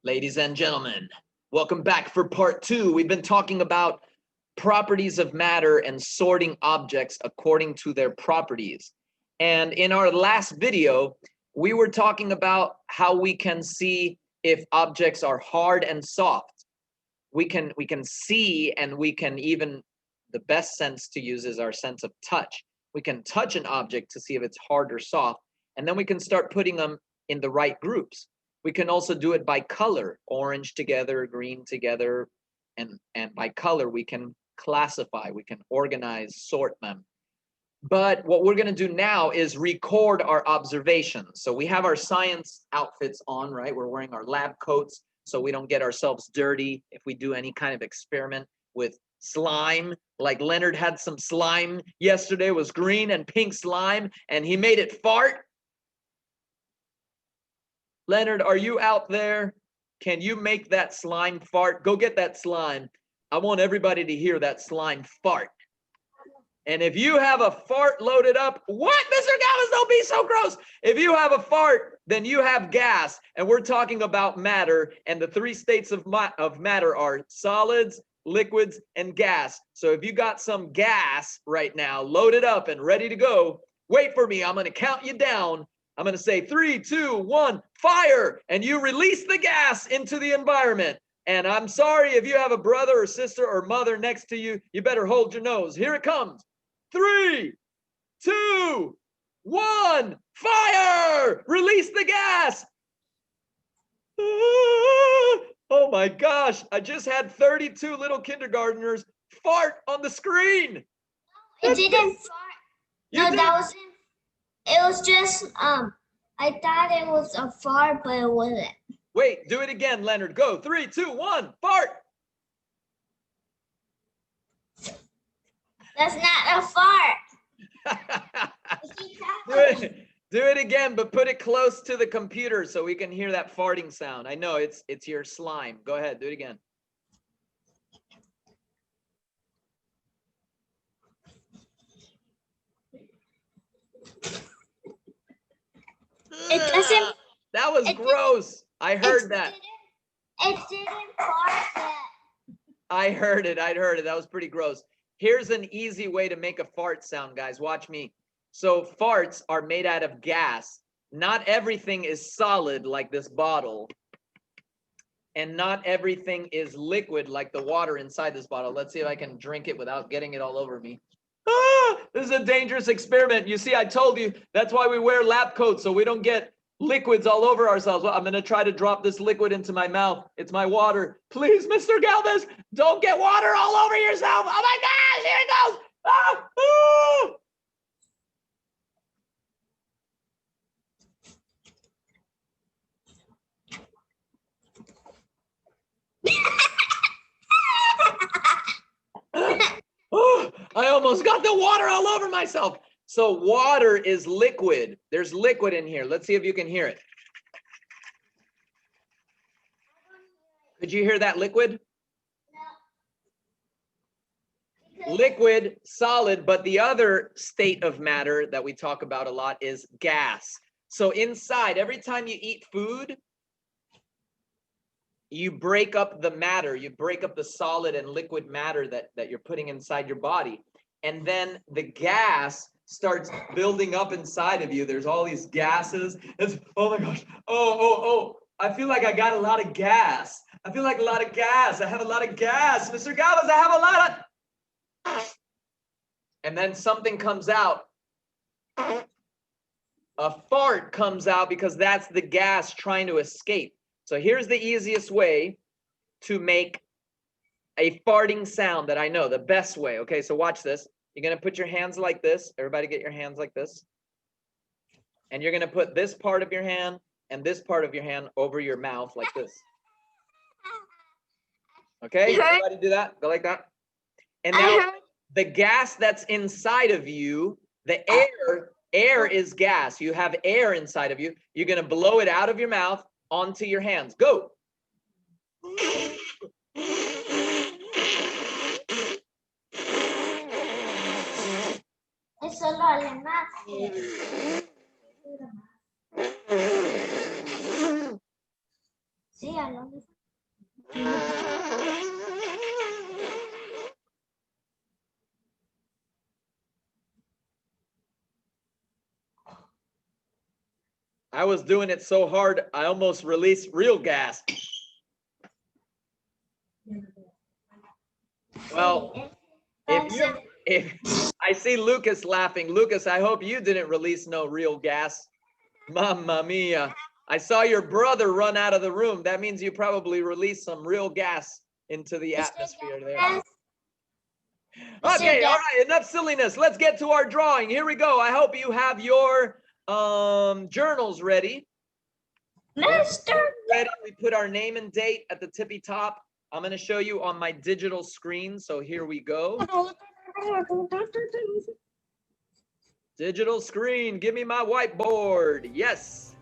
Ladies and gentlemen, welcome back for part 2. We've been talking about properties of matter and sorting objects according to their properties. And in our last video, we were talking about how we can see if objects are hard and soft. We can see, and we can even, the best sense to use is our sense of touch. We can touch an object to see if it's hard or soft, and then we can start putting them in the right groups. We can also do it by color, orange together, green together, and by color we can classify, we can organize, sort them. But what we're going to do now is record our observations. So we have our science outfits on, right? We're wearing our lab coats so we don't get ourselves dirty if we do any kind of experiment with slime. Like Leonard had some slime yesterday, it was green and pink slime, and he made it fart. Leonard, are you out there? Can you make that slime fart? Go get that slime. I want everybody to hear that slime fart. And if you have a fart loaded up, what? Mr. Galvez, don't be so gross. If you have a fart, then you have gas. And we're talking about matter. And the 3 states of matter are solids, liquids, and gas. So if you got some gas right now loaded up and ready to go, wait for me. I'm going to count you down. I'm going to say 3, 2, 1, fire. And you release the gas into the environment. And I'm sorry if you have a brother or sister or mother next to you, you better hold your nose. Here it comes. 3, 2, 1, fire! Release the gas! Oh my gosh, I just had 32 little kindergartners fart on the screen. It didn't fart. No, it was just, I thought it was a fart, but it wasn't. Wait, do it again, Leonard. Go, 3, 2, 1, fart! That's not a fart. Do it again, but put it close to the computer so we can hear that farting sound. I know it's your slime. Go ahead, do it again. It doesn't. That was gross. I heard that. It didn't fart yet. I heard it. That was pretty gross. Here's an easy way to make a fart sound, guys. Watch me. So farts are made out of gas. Not everything is solid like this bottle. And not everything is liquid like the water inside this bottle. Let's see if I can drink it without getting it all over me. This is a dangerous experiment. You see, I told you, that's why we wear lab coats, so we don't get liquids all over ourselves. Well, I'm going to try to drop this liquid into my mouth. It's my water. Please, Mr. Galvez, don't get water all over yourself. Oh my gosh, here it goes. Ah, ah. Oh, I almost got the water all over myself. So water is liquid. There's liquid in here. Let's see if you can hear it. Could you hear that liquid? No. Liquid, solid, but the other state of matter that we talk about a lot is gas. So inside, every time you eat food, you break up the matter, you break up the solid and liquid matter that you're putting inside your body. And then the gas starts building up inside of you. There's all these gases. It's, oh my gosh. Oh. I feel like I got a lot of gas. I feel like a lot of gas. I have a lot of gas. Mr. Galvez, I have a lot of. And then something comes out. A fart comes out because that's the gas trying to escape. So here's the easiest way to make a farting sound that I know, the best way. Okay, so watch this. You're going to put your hands like this. Everybody get your hands like this. And you're going to put this part of your hand and this part of your hand over your mouth like this. Okay, everybody do that. Go like that. And now the gas that's inside of you, the air is gas. You have air inside of you. You're going to blow it out of your mouth onto your hands. Go. I was doing it so hard, I almost released real gas. Well, if I see Lucas laughing, Lucas, I hope you didn't release no real gas. Mamma mia. I saw your brother run out of the room. That means you probably released some real gas into the atmosphere there. Okay, all right, enough silliness. Let's get to our drawing. Here we go. I hope you have your journals ready. Ready. We put our name and date at the tippy top. I'm going to show you on my digital screen. So here we go. Digital screen. Give me my whiteboard. Yes.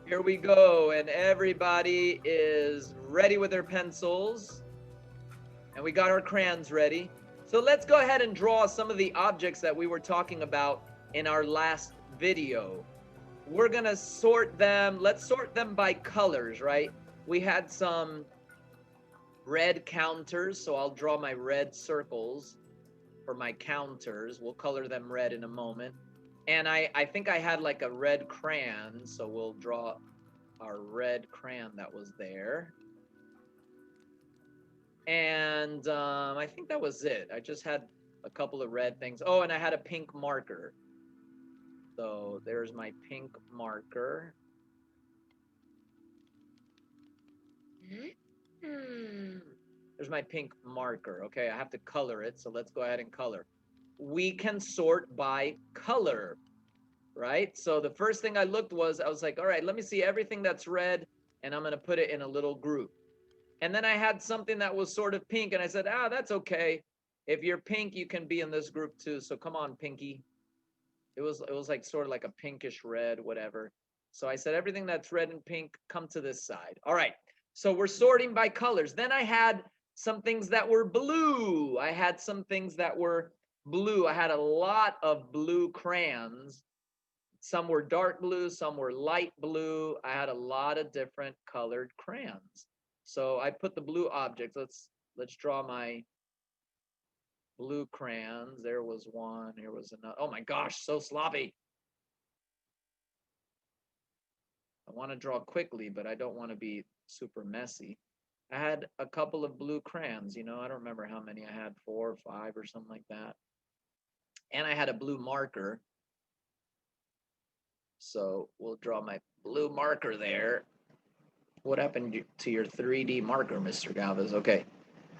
Here we go. And everybody is ready with their pencils. And we got our crayons ready. So let's go ahead and draw some of the objects that we were talking about in our last video. We're going to sort them. Let's sort them by colors, right? We had some red counters, so I'll draw my red circles for my counters. We'll color them red in a moment. And I think I had like a red crayon, so we'll draw our red crayon that was there. And I think that was it. I just had a couple of red things. Oh, and I had a pink marker. So there's my pink marker. There's my pink marker. Okay, I have to color it, so let's go ahead and color. We can sort by color, right? So the first thing I looked was, I was like, all right, let me see everything that's red, and I'm gonna put it in a little group. And then I had something that was sort of pink, and I said, that's okay. If you're pink, you can be in this group too, so come on, pinky. It was like sort of like a pinkish red, whatever. So I said, everything that's red and pink, come to this side. All right, so we're sorting by colors. Then I had some things that were blue. I had some things that were blue. I had a lot of blue crayons. Some were dark blue, some were light blue. I had a lot of different colored crayons. So I put the blue objects. Let's draw my blue crayons. There was one. Here was another. Oh my gosh, so sloppy. I want to draw quickly, but I don't want to be super messy. I had a couple of blue crayons, you know, I don't remember how many I had, 4 or 5 or something like that. And I had a blue marker. So we'll draw my blue marker there. What happened to your 3D marker, Mr. Galvez? Okay,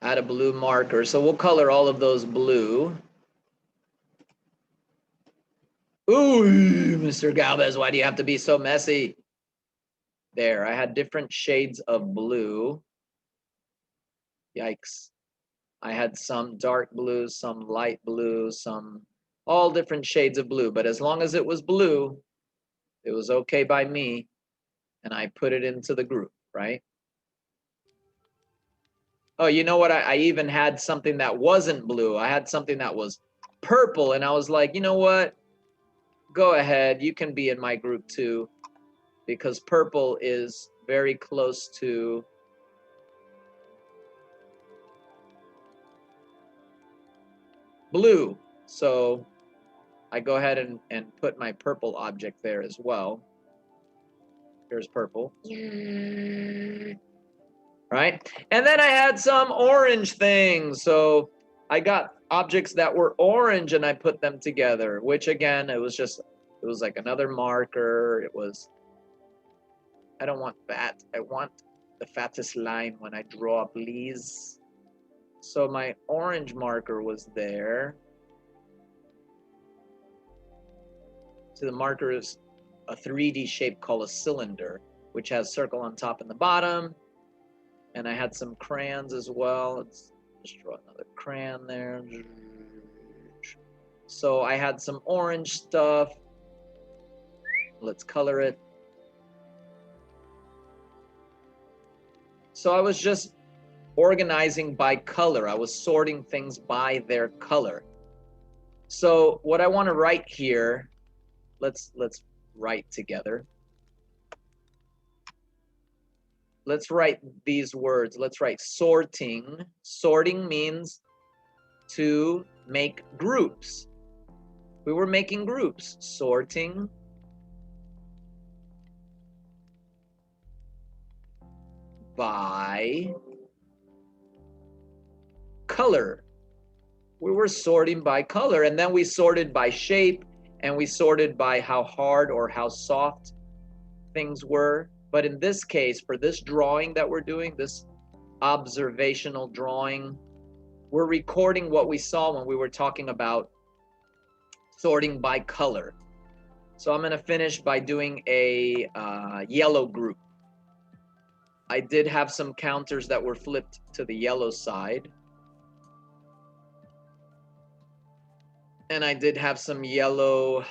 I had a blue marker. So we'll color all of those blue. Ooh, Mr. Galvez, why do you have to be so messy? There, I had different shades of blue. Yikes. I had some dark blue, some light blue, some all different shades of blue. But as long as it was blue, it was okay by me. And I put it into the group, right? Oh, you know what? I even had something that wasn't blue. I had something that was purple. And I was like, you know what? Go ahead. You can be in my group too. Because purple is very close to blue. So I go ahead and put my purple object there as well. Here's purple. Right? And then I had some orange things. So I got objects that were orange and I put them together, which again, it was like another marker. It was, I don't want that. I want the fattest line when I draw, please. So my orange marker was there. So the marker is a 3D shape called a cylinder, which has circle on top and the bottom. And I had some crayons as well. Let's just draw another crayon there. So I had some orange stuff. Let's color it. So I was just organizing by color. I was sorting things by their color. So what I want to write here, let's write together. Let's write these words. Let's write sorting. Sorting means to make groups. We were making groups. Sorting by color. We were sorting by color, and then we sorted by shape, and we sorted by how hard or how soft things were. But in this case, for this drawing that we're doing, this observational drawing, we're recording what we saw when we were talking about sorting by color. So I'm going to finish by doing a yellow group. I did have some counters that were flipped to the yellow side. And I did have some yellow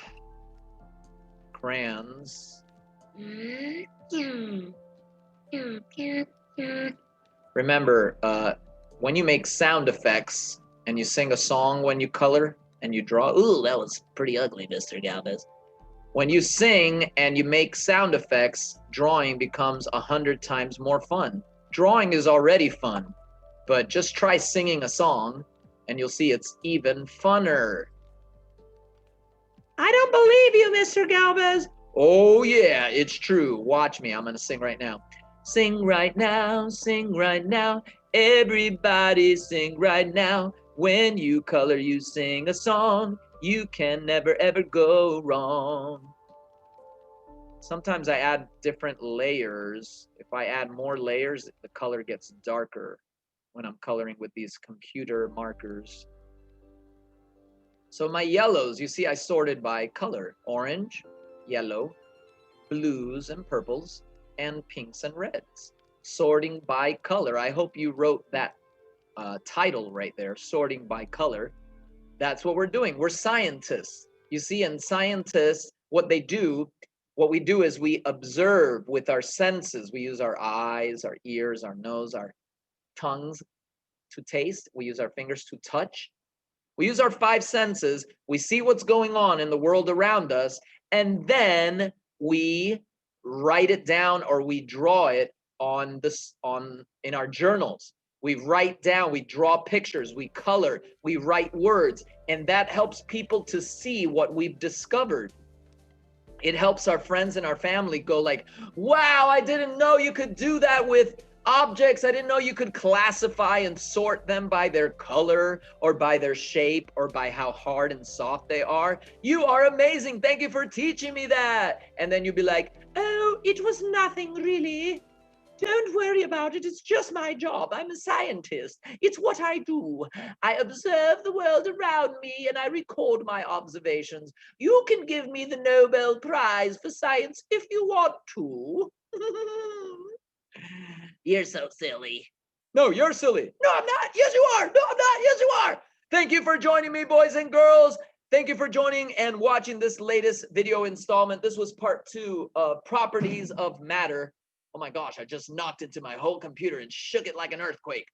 crayons. Remember, when you make sound effects and you sing a song when you color and you draw, ooh, that was pretty ugly, Mr. Galvez. When you sing and you make sound effects, drawing becomes 100 times more fun. Drawing is already fun, but just try singing a song and you'll see it's even funner. I don't believe you, Mr. Galvez. Oh, yeah, it's true. Watch me. I'm going to sing right now. Sing right now, sing right now. Everybody sing right now. When you color, you sing a song. You can never, ever go wrong. Sometimes I add different layers. If I add more layers, the color gets darker when I'm coloring with these computer markers. So my yellows, you see I sorted by color. Orange, yellow, blues and purples, and pinks and reds. Sorting by color. I hope you wrote that title right there, sorting by color. That's what we're doing. We're scientists. You see, and scientists, what we do is we observe with our senses. We use our eyes, our ears, our nose, our tongues to taste. We use our fingers to touch. We use our 5 senses. We see what's going on in the world around us, and then we write it down or we draw it in our journals. We write down, we draw pictures, we color, we write words, and that helps people to see what we've discovered. It helps our friends and our family go like, wow, I didn't know you could do that with objects. I didn't know you could classify and sort them by their color or by their shape or by how hard and soft they are. You are amazing. Thank you for teaching me that. And then you'd be like, oh, it was nothing really. Don't worry about it. It's just my job. I'm a scientist. It's what I do. I observe the world around me and I record my observations. You can give me the Nobel Prize for science if you want to. You're so silly. No, you're silly. No, I'm not. Yes, you are. No, I'm not. Yes, you are. Thank you for joining me, boys and girls. Thank you for joining and watching this latest video installment. This was part 2 of Properties of Matter. Oh my gosh, I just knocked into my whole computer and shook it like an earthquake.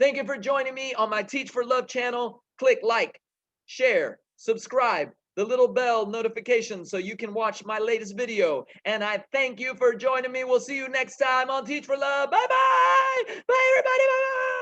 Thank you for joining me on my Teach for Love channel. Click like, share, subscribe, the little bell notification so you can watch my latest video. And I thank you for joining me. We'll see you next time on Teach for Love. Bye-bye. Bye, everybody. Bye-bye.